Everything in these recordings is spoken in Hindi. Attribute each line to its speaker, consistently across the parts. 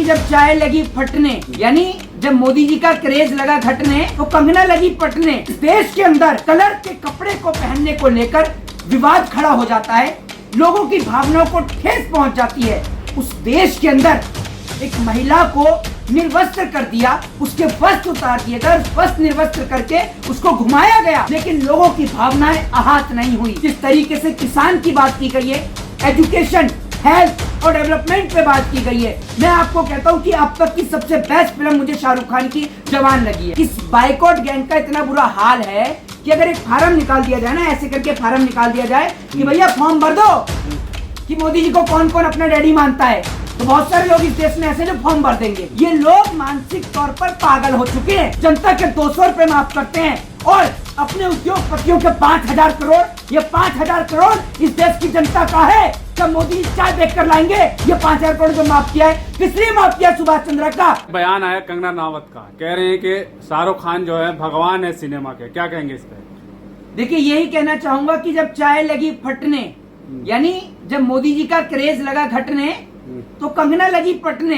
Speaker 1: जब चाय लगी फटने, यानी जब मोदी जी का क्रेज लगा घटने, तो कंगना लगी पटने। देश के अंदर कलर के कपड़े को पहनने को लेकर विवाद खड़ा हो जाता है, लोगों की भावनाओं को ठेस पहुंच जाती है। उस देश के अंदर एक महिला को निर्वस्त्र कर दिया, उसके वस्त्र उतार दिए गए, वस्त्र निर्वस्त्र करके उसको घुमाया गया, लेकिन लोगों की भावनाएं आहत नहीं हुई। जिस तरीके से किसान की बात की गई है, एजुकेशन, हेल्थ और डेवलपमेंट पे बात की गई है, मैं आपको कहता हूँ कि अब तक की सबसे बेस्ट फिल्म मुझे शाहरुख खान की जवान लगी है। इस बाइकॉट गैंग का इतना बुरा हाल है कि अगर एक फार्म निकाल दिया जाए ना, ऐसे करके फार्म निकाल दिया जाए कि भैया फॉर्म भर दो कि मोदी जी को कौन कौन अपना डैडी मानता है, तो बहुत सारे लोग इस देश में ऐसे जो फॉर्म भर देंगे। ये लोग मानसिक तौर पर पागल हो चुके हैं। जनता के 200 रुपए माफ करते हैं और अपने उद्योगपतियों के 5,000 करोड़, ये 5,000 करोड़ इस देश की जनता का है। जब मोदी चाय देख कर लाएंगे, ये 5,000 करोड़ जो माफ किया है, किस लिए माफ किया? सुभाष चंद्र का
Speaker 2: बयान आया कंगना रनावत का, कह रहे हैं कि शाहरुख खान जो है भगवान है सिनेमा के, क्या कहेंगे इस पे?
Speaker 1: देखिए, यही कहना चाहूंगा कि जब चाय लगी फटने, यानी जब मोदी जी का क्रेज लगा घटने, तो कंगना लगी पटने।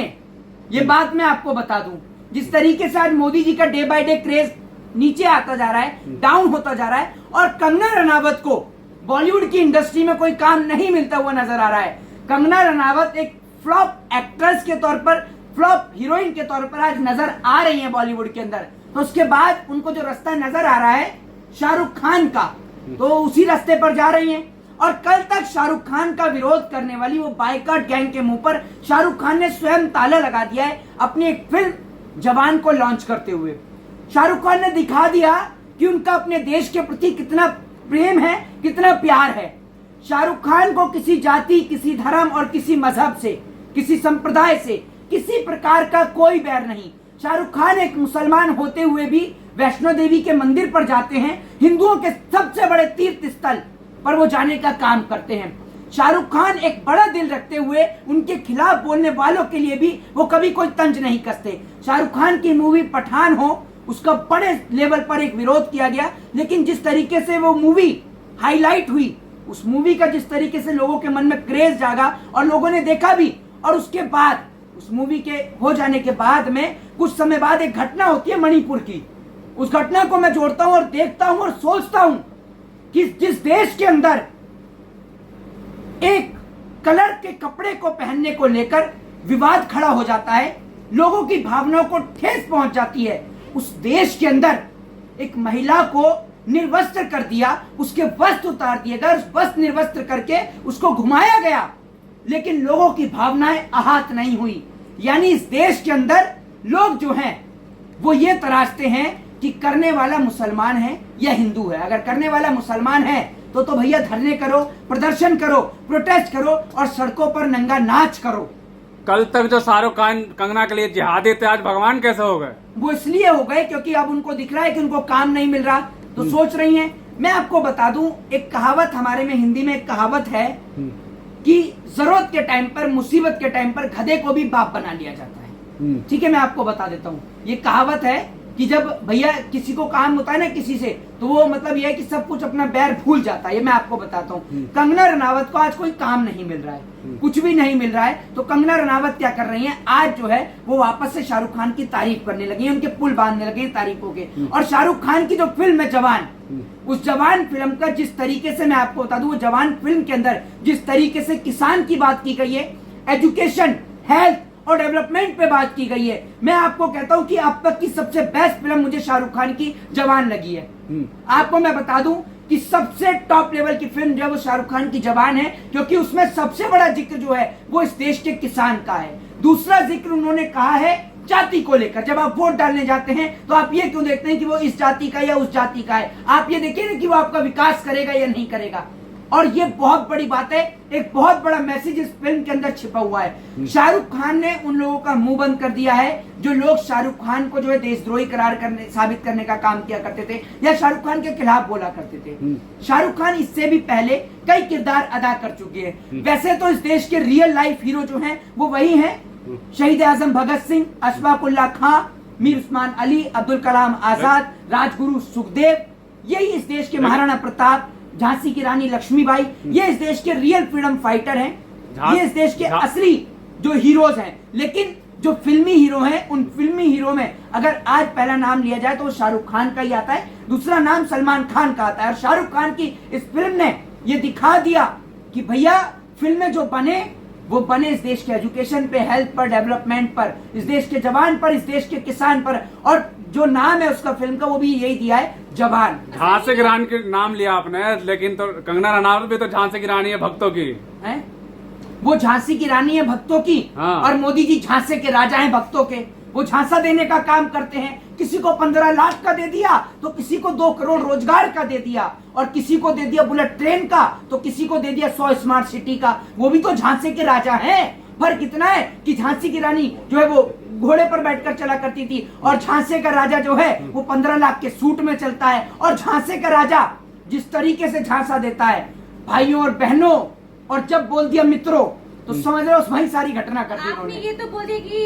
Speaker 1: ये बात मैं आपको बता दूं, जिस तरीके से आज मोदी जी का डे बाय डे क्रेज नीचे आता जा रहा है, डाउन होता जा रहा है, और कंगना रनावत को बॉलीवुड की इंडस्ट्री में कोई काम नहीं मिलता हुआ नजर आ रहा है। कंगना रनावत एक फ्लॉप एक्ट्रेस के तौर पर, फ्लॉप हीरोइन के तौर पर आज नजर आ रही है बॉलीवुड के अंदर। तो उसके बाद उनको जो रास्ता नजर आ रहा है शाहरुख खान का, तो उसी रास्ते पर जा रही हैं। और कल तक शाहरुख खान का विरोध करने वाली वो बाइकॉट गैंग के मुंह पर शाहरुख खान ने स्वयं ताला लगा दिया है अपनी एक फिल्म जवान को लॉन्च करते हुए। शाहरुख खान ने दिखा दिया कि उनका अपने देश के प्रति कितना प्रेम है, कितना प्यार है। शाहरुख खान को किसी जाति, किसी धर्म और किसी मजहब से, किसी संप्रदाय से किसी प्रकार का कोई बैर नहीं। शाहरुख खान एक मुसलमान होते हुए भी वैष्णो देवी के मंदिर पर जाते हैं, हिंदुओं के सबसे बड़े तीर्थ स्थल पर वो जाने का काम करते हैं। शाहरुख खान एक बड़ा दिल रखते हुए उनके खिलाफ बोलने वालों के लिए भी वो कभी कोई तंज नहीं कसते। शाहरुख खान की मूवी पठान हो, उसका बड़े लेवल पर एक विरोध किया गया, लेकिन जिस तरीके से वो मूवी हाईलाइट हुई, उस मूवी का जिस तरीके से लोगों के मन में क्रेज जागा और लोगों ने देखा भी, और उसके बाद उस मूवी के हो जाने के बाद में कुछ समय बाद एक घटना होती है मणिपुर की। उस घटना को मैं जोड़ता हूं और देखता हूं और सोचता हूं कि जिस देश के अंदर एक कलर के कपड़े को पहनने को लेकर विवाद खड़ा हो जाता है, लोगों की भावनाओं को ठेस पहुंच जाती है, उस देश के अंदर एक महिला को निर्वस्त्र कर दिया, उसके वस्त्र उतार दिए गए, वस्त्र निर्वस्त्र करके उसको घुमाया गया, लेकिन लोगों की भावनाएं आहत नहीं हुई। यानी इस देश के अंदर लोग जो हैं वो ये तराशते हैं कि करने वाला मुसलमान है या हिंदू है। अगर करने वाला मुसलमान है तो भैया धरने करो, प्रदर्शन करो, प्रोटेस्ट करो और सड़कों पर नंगा नाच करो।
Speaker 2: कल तक जो शाहरुख खान कंगना के लिए जिहादी थे, आज भगवान कैसे हो गए?
Speaker 1: वो इसलिए हो गए क्योंकि अब उनको दिख रहा है कि उनको काम नहीं मिल रहा, तो सोच रही हैं। मैं आपको बता दूं, एक कहावत हमारे में हिंदी में एक कहावत है कि जरूरत के टाइम पर, मुसीबत के टाइम पर गधे को भी बाप बना लिया जाता है। ठीक है, मैं आपको बता देता हूँ। ये कहावत है कि जब भैया किसी को काम होता है ना किसी से, तो वो मतलब ये है कि सब कुछ अपना बैर भूल जाता है। ये मैं आपको बताता हूँ। कंगना रनावत को आज कोई काम नहीं मिल रहा है, कुछ भी नहीं मिल रहा है, तो कंगना रनावत क्या कर रही हैं, आज जो है वो वापस से शाहरुख खान की तारीफ करने लगी है, उनके पुल बांधने लगी है तारीफों के। और शाहरुख खान की जो फिल्म है जवान, उस जवान फिल्म का जिस तरीके से, मैं आपको बता दूं, वो जवान फिल्म के अंदर जिस तरीके से किसान की बात की गई है, एजुकेशन, हेल्थ और डेवलपमेंट पे बात की गई है, मैं आपको कहता हूं कि अब तक की सबसे बेस्ट फिल्म मुझे शाहरुख खान की जवान लगी है। आपको मैं बता दूं कि सबसे टॉप लेवल की फिल्म जो है वो शाहरुख खान की जवान है, क्योंकि उसमें सबसे बड़ा जिक्र जो है वो इस देश के किसान का है। दूसरा जिक्र उन्होंने कहा है जाति को लेकर। जब आप वोट डालने जाते हैं तो आप ये क्यों देखते हैं कि वो इस जाति का या उस जाति का है, आप ये देखिए कि वो आपका विकास करेगा या नहीं करेगा। और ये बहुत बड़ी बात है, एक बहुत बड़ा मैसेज इस फिल्म के अंदर छिपा हुआ है। शाहरुख खान ने उन लोगों का मुंह बंद कर दिया है जो लोग शाहरुख खान को जो है देशद्रोही साबित करने का काम किया करते थे या शाहरुख खान के खिलाफ बोला करते थे। शाहरुख खान इससे भी पहले कई किरदार अदा कर चुके हैं। वैसे तो इस देश के रियल लाइफ हीरो जो हैं वो वही हैं, शहीद आजम भगत सिंह, अशफाक उल्लाह खां, मीर उस्मान अली, अब्दुल कलाम आजाद, राजगुरु सुखदेव, यही इस देश के महाराणा प्रताप, झांसी की रानी लक्ष्मीबाई, ये इस देश के रियल फ्रीडम फाइटर हैं, ये इस देश के असली जो हीरोज हैं। लेकिन जो फिल्मी हीरो हैं, उन फिल्मी हीरो में अगर आज पहला नाम लिया जाए तो वो शाहरुख खान का ही आता है, दूसरा नाम सलमान खान का आता है। और शाहरुख खान की इस फिल्म ने ये दिखा दिया कि भैया फिल्में जो बने वो बने इस देश के एजुकेशन पे, हेल्थ पर, डेवलपमेंट पर, इस देश के जवान पर, इस देश के किसान पर। और जो नाम है उसका फिल्म का वो भी यही दिया है, जवान।
Speaker 2: झांसी की रानी के नाम लिया आपने, लेकिन तो कंगना रनावत भी तो झांसी की रानी है भक्तों की
Speaker 1: है। वो झांसी की रानी है भक्तों की,
Speaker 2: हाँ।
Speaker 1: और मोदी जी झांसे के राजा हैं भक्तों के। वो झांसा देने का काम करते हैं। किसी को 15 लाख का दे दिया तो किसी को 2 करोड़ रोजगार का दे दिया, और किसी को दे दिया बुलेट ट्रेन का तो किसी को दे दिया 100 स्मार्ट सिटी का। वो भी तो झांसे के राजा हैं। फर्क इतना है कि झांसी की रानी जो है वो घोड़े पर बैठकर चला करती थी, और झांसे का राजा जो है वो 15 लाख के सूट में चलता है। और झांसे का राजा जिस तरीके से झांसा देता है भाइयों और बहनों, और जब बोल दिया मित्रों तो समझ रहे हो वही सारी घटना कर दी
Speaker 3: आपने
Speaker 1: उन्होंने।
Speaker 3: ये तो बोले कि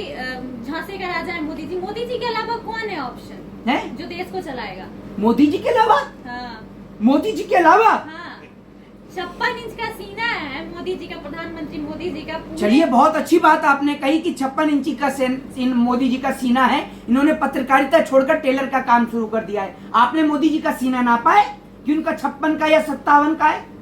Speaker 3: झांसी का राजा है मोदी जी। मोदी जी के अलावा कौन है ऑप्शन
Speaker 1: है
Speaker 3: जो देश को चलाएगा?
Speaker 1: मोदी जी के अलावा?
Speaker 3: हाँ
Speaker 1: मोदी जी के अलावा?
Speaker 3: हाँ, 56 इंच का सीना है मोदी जी का, प्रधानमंत्री मोदी जी का।
Speaker 1: चलिए, बहुत अच्छी बात आपने कही कि 56 इंची का मोदी जी का सीना है। इन्होंने पत्रकारिता छोड़कर टेलर का काम शुरू कर दिया है। आपने मोदी जी का सीना नापा है कि उनका 56 का या 57 का है?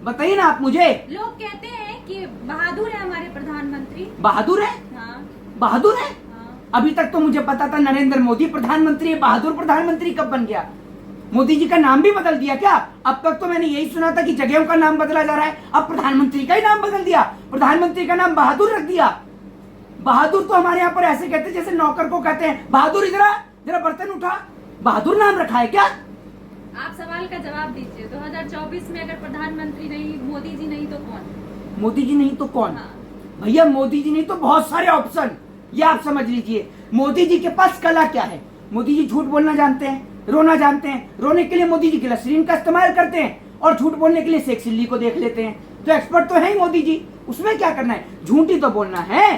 Speaker 1: बताइए ना आप मुझे।
Speaker 3: लोग कहते हैं कि बहादुर है हमारे प्रधानमंत्री।
Speaker 1: बहादुर है?
Speaker 3: हाँ
Speaker 1: बहादुर है?
Speaker 3: हाँ।
Speaker 1: अभी तक तो मुझे पता था नरेंद्र मोदी प्रधानमंत्री है। बहादुर प्रधानमंत्री कब बन गया? मोदी जी का नाम भी बदल दिया क्या? अब तक तो मैंने यही सुना था कि जगहों का नाम बदला जा रहा है, अब प्रधानमंत्री का ही नाम बदल दिया। प्रधानमंत्री का नाम बहादुर रख दिया। बहादुर तो हमारे यहाँ पर ऐसे कहते हैं जैसे नौकर को कहते हैं, बहादुर इधर आ, जरा बर्तन उठा। बहादुर नाम रखा है क्या?
Speaker 3: आप सवाल का जवाब दीजिए। 2024 में अगर प्रधानमंत्री नहीं, मोदी जी नहीं तो कौन?
Speaker 1: मोदी जी नहीं तो कौन?
Speaker 3: हाँ।
Speaker 1: भैया मोदी जी नहीं तो बहुत सारे ऑप्शन, ये आप समझ लीजिए। मोदी जी के पास कला क्या है? मोदी जी झूठ बोलना जानते हैं, रोना जानते हैं। रोने के लिए मोदी जी ग्लिसरीन का इस्तेमाल करते हैं, और झूठ बोलने के लिए सेक्स चिल्ली को देख लेते हैं। तो एक्सपर्ट तो है ही मोदी जी, उसमें क्या करना है? झूठ ही तो बोलना है,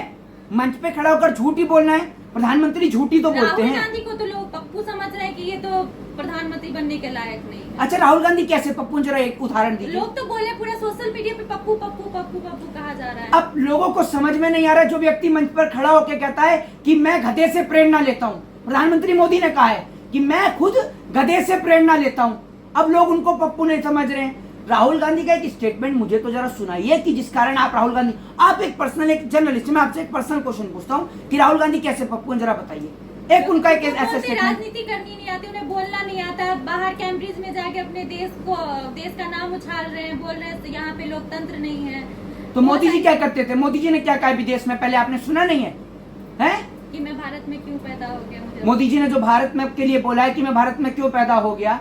Speaker 1: मंच पे खड़ा होकर झूठ ही बोलना है। प्रधानमंत्री झूठ ही तो बोलते
Speaker 3: राहुल
Speaker 1: हैं।
Speaker 3: गांधी को तो लोग पप्पू समझ रहे हैं कि ये तो प्रधानमंत्री बनने के लायक नहीं है।
Speaker 1: अच्छा, राहुल गांधी कैसे? पप्पू जरा एक उदाहरण दीजिए।
Speaker 3: लोग तो बोले, पूरा सोशल मीडिया पे पप्पू पप्पू पप्पू पप्पू कहा जा रहा है।
Speaker 1: अब लोगों को समझ में नहीं आ रहा, जो व्यक्ति मंच पर खड़ा होकर कहता है कि मैं गधे से प्रेरणा लेता हूँ। प्रधानमंत्री मोदी ने कहा है कि मैं खुद गधे से प्रेरणा लेता हूँ। अब लोग उनको पप्पू नहीं समझ रहे हैं। राहुल गांधी का एक स्टेटमेंट मुझे तो जरा सुनाइए कि जिस कारण आप राहुल गांधी, आप एक पर्सनल, एक जर्नलिस्ट, मैं आपसे एक पर्सनल क्वेश्चन पूछता हूँ कि राहुल गांधी कैसे पप्पू हैं, जरा बताइए। एक उनका एक ऐसा
Speaker 3: उनको
Speaker 1: स्टेटमेंट।
Speaker 3: राजनीति करनी नहीं आती, उन्हें बोलना नहीं आता। बाहर कैम्ब्रिज में जाके अपने देश का नाम उछाल रहे हैं, बोल रहे हैं यहाँ पे लोकतंत्र नहीं है।
Speaker 1: तो मोदी जी क्या करते थे? मोदी जी ने क्या कहा विदेश में? पहले आपने सुना नहीं है, हैं?
Speaker 3: कि मैं भारत में क्यों पैदा हो गया। मुझे
Speaker 1: मोदी जी ने जो भारत में के लिए बोला है कि मैं भारत में क्यों पैदा हो गया,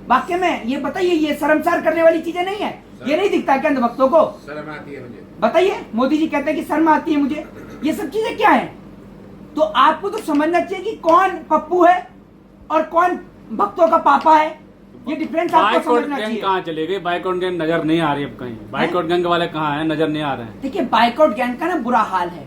Speaker 1: वाक्य में ये बताइए, ये शर्मसार करने वाली चीजें नहीं है? ये नहीं दिखता क्या अंधभक्तों को?
Speaker 4: शर्म आती है मुझे।
Speaker 1: बताइए, मोदी जी कहते हैं कि शर्म आती है मुझे। ये सब चीजें क्या है? तो आपको तो समझना चाहिए कि कौन पप्पू है और कौन भक्तों का पापा है। ये डिफरेंस आपको
Speaker 2: बाइकआउट
Speaker 1: समझना
Speaker 2: गैंग
Speaker 1: चाहिए।
Speaker 2: कहाँ चली गई? बाइकआउट गैंग नजर नहीं आ रही अब कहीं। बाइकआउट गैंग वाले कहाँ हैं? नजर नहीं आ रहे हैं।
Speaker 1: देखिए, बाइकआउट गैंग का ना बुरा हाल है।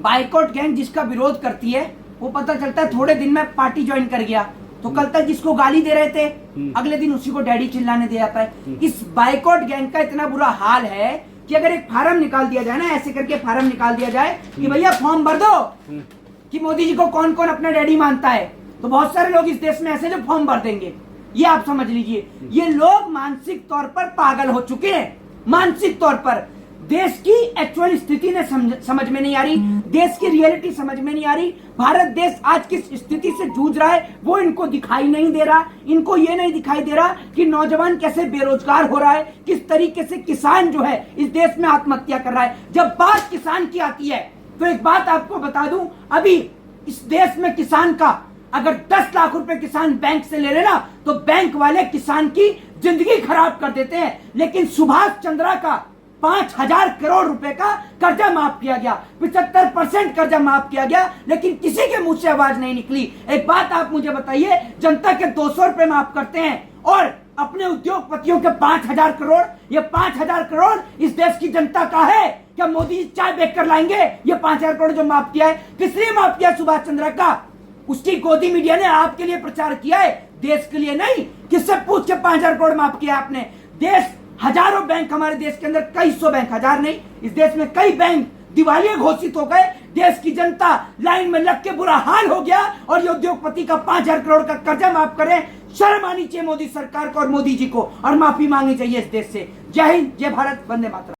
Speaker 1: बाइकआउट गैंग जिसका विरोध करती है वो पता चलता है थोड़े दिन में पार्टी ज्वाइन कर गया, तो कल तक जिसको गाली दे रहे थे अगले दिन उसी को डैडी चिल्लाने दे जाता है। इस बाइकआउट गैंग का इतना बुरा हाल है कि अगर एक फार्म निकाल दिया जाए ना, ऐसे करके फार्म निकाल दिया जाए कि भैया फॉर्म भर दो कि मोदी जी को कौन कौन अपना डैडी मानता है, तो बहुत सारे लोग इस देश में ऐसे जो फॉर्म भर देंगे। ये आप समझ लीजिए, ये लोग मानसिक तौर पर पागल हो चुके हैं। मानसिक तौर पर देश की एक्चुअल स्थिति ने समझ में नहीं आ रही, देश की रियलिटी समझ में नहीं आ रही। भारत देश आज किस स्थिति से जूझ रहा है वो इनको दिखाई नहीं दे रहा। इनको ये नहीं दिखाई दे रहा कि नौजवान कैसे बेरोजगार हो रहा है, किस तरीके से किसान जो है इस देश में आत्महत्या कर रहा है। जब बात किसान की आती है तो एक बात आपको बता दूं, अभी इस देश में किसान का अगर 10 लाख रुपए किसान बैंक से ले लेना तो बैंक वाले किसान की जिंदगी खराब कर देते हैं। लेकिन सुभाष चंद्रा का 5,000 करोड़ रुपए का कर्जा माफ किया गया, 75% कर्जा माफ किया गया, लेकिन किसी के मुंह से आवाज नहीं निकली। एक बात आप मुझे बताइए, जनता के 200 रुपए माफ करते हैं और अपने उद्योगपतियों के 5,000 करोड़, ये 5,000 करोड़ इस देश की जनता का है क्या? मोदी जी चाय बेच कर लाएंगे? ये 5,000 करोड़ जो माफ किया है, किस लिए माफ किया? सुभाष चंद्रा का। उसकी गोदी मीडिया ने आपके लिए प्रचार किया है, देश के लिए नहीं। किससे पूछ के 5,000 करोड़ माफ किया आपने? देश, हजारों बैंक हमारे देश के अंदर, कई सौ बैंक, हजार नहीं, इस देश में कई बैंक दिवालिया घोषित हो गए। देश की जनता लाइन में लग के बुरा हाल हो गया और ये उद्योगपति का 5,000 करोड़ का कर्जा माफ करें। शर्म आनी चाहिए मोदी सरकार को और मोदी जी को, और माफी मांगनी चाहिए इस देश से। जय हिंद, जय भारत, वंदे मातरम।